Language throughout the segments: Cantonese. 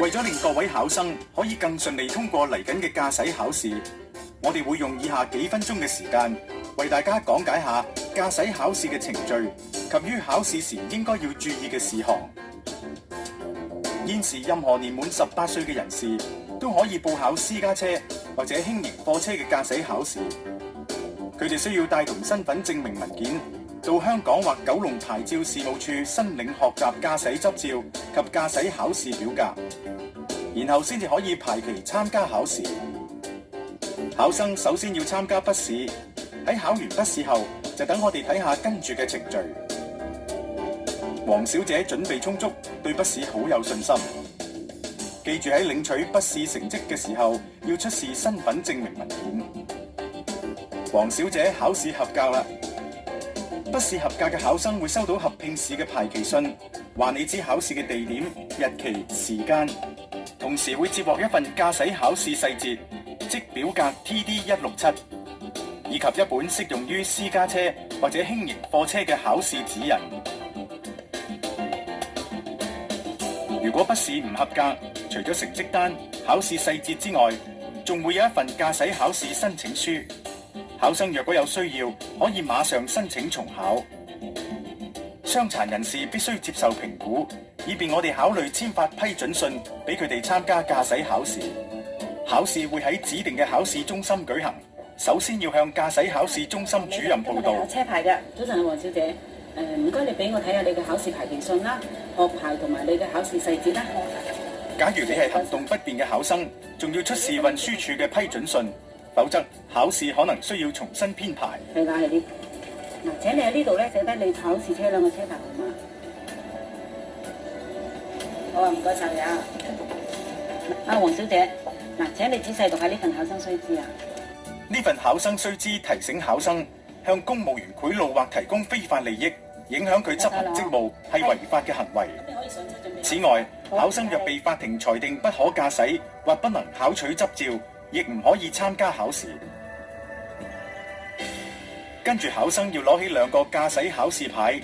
為咗令各位考生可以更順利通過嚟緊嘅駕駛考試，我哋會用以下幾分鐘嘅時間，為大家講解下駕駛考試嘅程序及於考試時應該要注意嘅事項。現時任何年滿18歲嘅人士都可以報考私家車或者輕型貨車嘅駕駛考試。佢哋需要帶同身份證明文件到香港或九龍牌照事務處申領學習駕駛執照及駕駛考試表格，然後先至可以排期參加考試。考生首先要參加筆試，喺考完筆試後就等我哋睇下跟住嘅程序。黃小姐準備充足，對筆試好有信心。記住喺領取筆試成績嘅時候要出示身份證明文件。黃小姐考試合格啦！筆試合格嘅考生會收到合併試嘅排期信，話你知考試嘅地點、日期、時間，同時會接獲一份駕駛考試細節，即表格 TD167， 以及一本適用於私家車或者輕型貨車嘅考試指引。如果筆試唔合格，除咗成績單、考試細節之外，仲會有一份駕駛考試申請書。考生若果有需要，可以馬上申請重考。傷殘人士必須接受評估，以便我哋考慮簽發批准信俾佢哋參加駕駛考試。考試會喺指定嘅考試中心舉行。首先要向駕駛考試中心主任報到。有車牌嘅，早晨啊，黃小姐。唔該，你俾我睇下你嘅考試排期信啦、學牌同埋你嘅考試細節啦。假如你係行動不便嘅考生，仲要出示運輸署嘅批准信，否則考試可能需要重新編排。係㗎，係呢。嗱，請你喺呢度咧寫低你考試車輛嘅車牌號碼。好啊，唔該晒你啊。黃小姐，嗱，請你仔細讀下呢份考生須知啊。呢份考生須知提醒考生，向公務員賄賂或提供非法利益，影響佢執行職務係違法嘅行為。此外，考生若被法庭裁定不可駕駛或不能考取執照，亦唔可以參加考試。跟住考生要攞起兩個駕駛考試牌，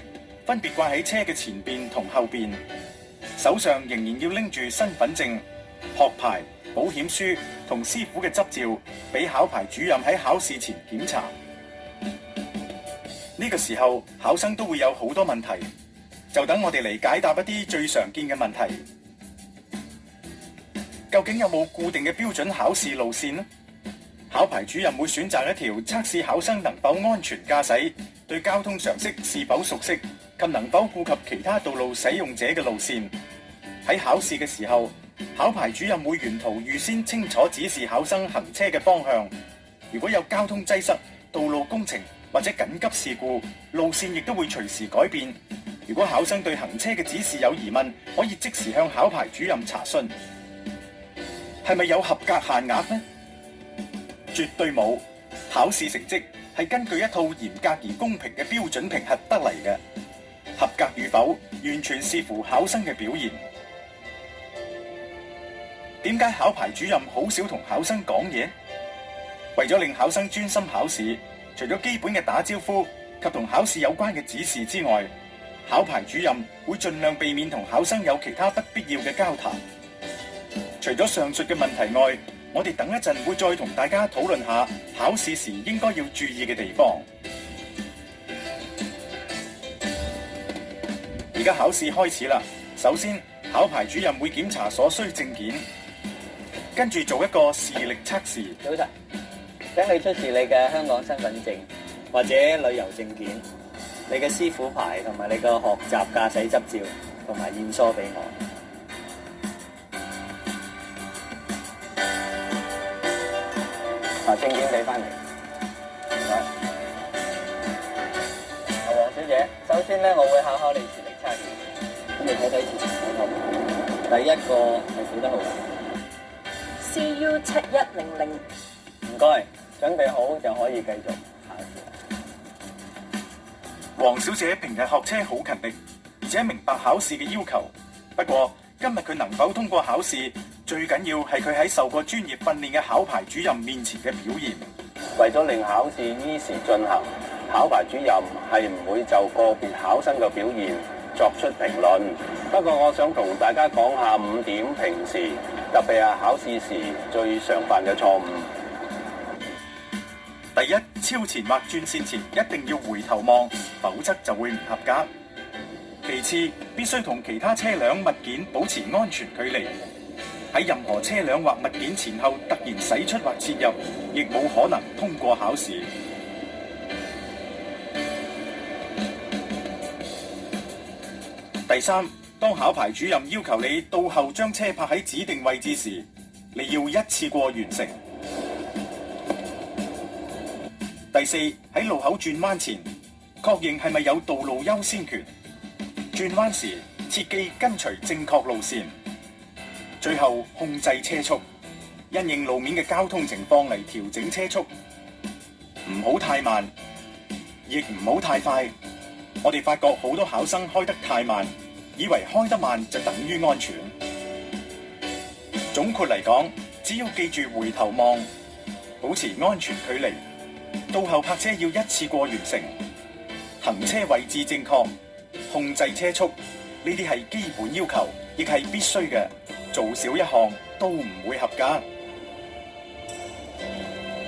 分別掛喺車嘅前邊同後邊，手上仍然要拎住身份證、學牌、保險書同師傅嘅執照，俾考牌主任喺考試前檢查。呢個時候，考生都會有好多問題，就等我哋嚟解答一啲最常見嘅問題。究竟有冇固定嘅標準考試路線呢？考牌主任會選擇一條測試考生能否安全駕駛、對交通常識是否熟悉及能否顧及其他道路使用者嘅路線。喺考試嘅時候，考牌主任會沿途預先清楚指示考生行車嘅方向。如果有交通擠塞、道路工程或者緊急事故，路線亦都會隨時改變。如果考生對行車嘅指示有疑問，可以即時向考牌主任查詢。係咪有合格限額呢？絕對冇。考試成績係根據一套嚴格而公平嘅標準評核得嚟嘅，合格與否完全視乎考生嘅表現。點解考牌主任好少同考生講嘢？為咗令考生專心考試，除咗基本嘅打招呼及同考試有關嘅指示之外，考牌主任會盡量避免同考生有其他不必要嘅交談。除咗上述嘅問題外，我哋等一陣會再同大家討論下考試時應該要注意嘅地方。而家考試開始啦，首先考牌主任會檢查所需證件，跟住做一個視力測試。早晨，請你出示你嘅香港身份證或者旅遊證件、你嘅師傅牌同埋你嘅學習駕駛執照同埋驗疏俾我。證件俾翻嚟。黃小姐，首先咧，我會考考你視力測驗。咁你睇睇前面嗰個，第一個係幾多號CU7100。唔該，準備好就可以繼續考試。黃小姐平日學車好勤力，而且明白考試嘅要求。不過今日佢能否通過考試，最緊要係佢喺受過專業訓練嘅考牌主任面前嘅表現。為咗令考試依時進行，考牌主任係唔會就個別考生嘅表現作出評論。不過我想同大家講下5點平時，特別係考試時最常犯嘅錯誤。第一，超前或轉線前一定要回頭望，否則就會唔合格。其次，必須同其他車輛物件保持安全距離。喺任何車輛或物件前後突然駛出或切入，亦冇可能通過考試。第三，當考牌主任要求你到後將車泊喺指定位置時，你要一次過完成。第四，喺路口轉彎前，確認係咪有道路優先權。轉彎時，切記跟隨正確路線。最後，控制車速，因應路面嘅交通情況嚟調整車速，唔好太慢，亦唔好太快。我哋發覺好多考生開得太慢，以為開得慢就等於安全。總括嚟講，只要記住回頭望，保持安全距離，到後泊車要一次過完成，行車位置正確，控制車速，呢啲係基本要求，亦係必須嘅。做少一項都唔會合格。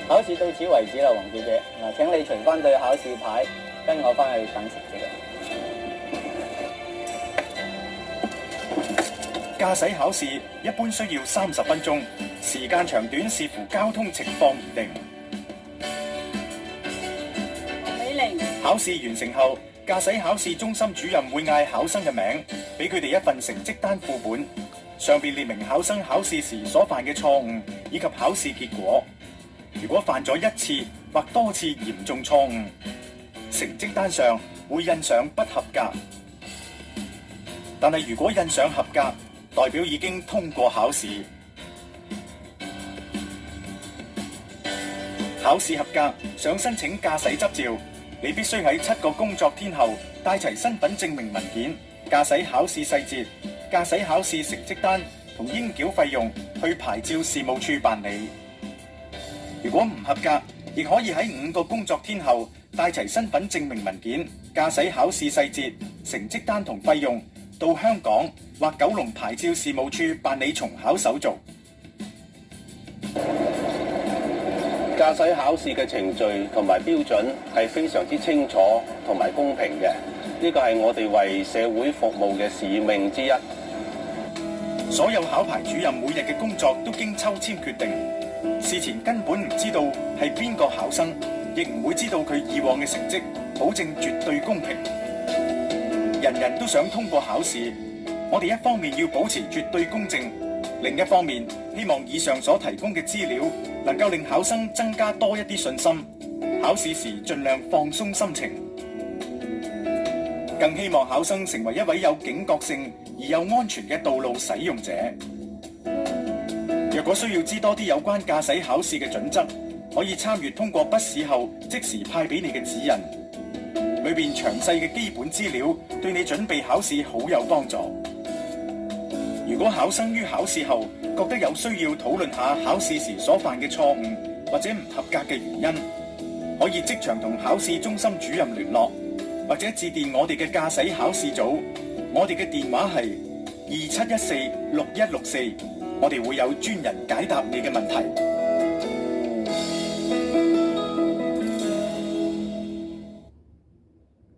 考試到此為止啦，黃小姐。嗱，請你除翻對考試牌，跟我翻去等成績。駕駛考試一般需要30分鐘，時間長短視乎交通情況而定。李玲，考試完成後，駕駛考試中心主任會嗌考生嘅名，俾佢哋一份成績單副本。上邊列明考生考試時所犯嘅錯誤以及考試結果。如果犯咗1次或多次嚴重錯誤，成績單上會印上不合格。但係如果印上合格，代表已經通過考試。考試合格，想申請駕駛執照，你必須喺7個工作天後帶齊身份證明文件、駕駛考試細節、駕駛考試成績單同應繳費用去牌照事務處辦理。如果唔合格，亦可以喺5個工作天後帶齊身份證明文件、駕駛考試細節、成績單同費用到香港或九龍牌照事務處辦理重考手續。駕駛考試嘅程序同埋標準係非常之清楚同埋公平嘅，呢個係我哋為社會服務嘅使命之一。所有考牌主任每日嘅工作都經抽籤決定，事前根本唔知道係邊個考生，亦唔會知道佢以往嘅成績，保證絕對公平。人人都想通過考試，我哋一方面要保持絕對公正，另一方面希望以上所提供嘅資料能夠令考生增加多一啲信心，考試時盡量放鬆心情。更希望考生成為一位有警覺性而又安全嘅道路使用者。若果需要知多啲有關駕駛考試嘅準則，可以參閱通過筆試後即時派俾你嘅指引，裏邊詳細嘅基本資料對你準備考試好有幫助。如果考生於考試後覺得有需要討論下考試時所犯嘅錯誤或者唔合格嘅原因，可以即場同考試中心主任聯絡，或者致電我哋嘅駕駛考試組，我哋嘅電話係27146164，我哋會有專人解答你嘅問題。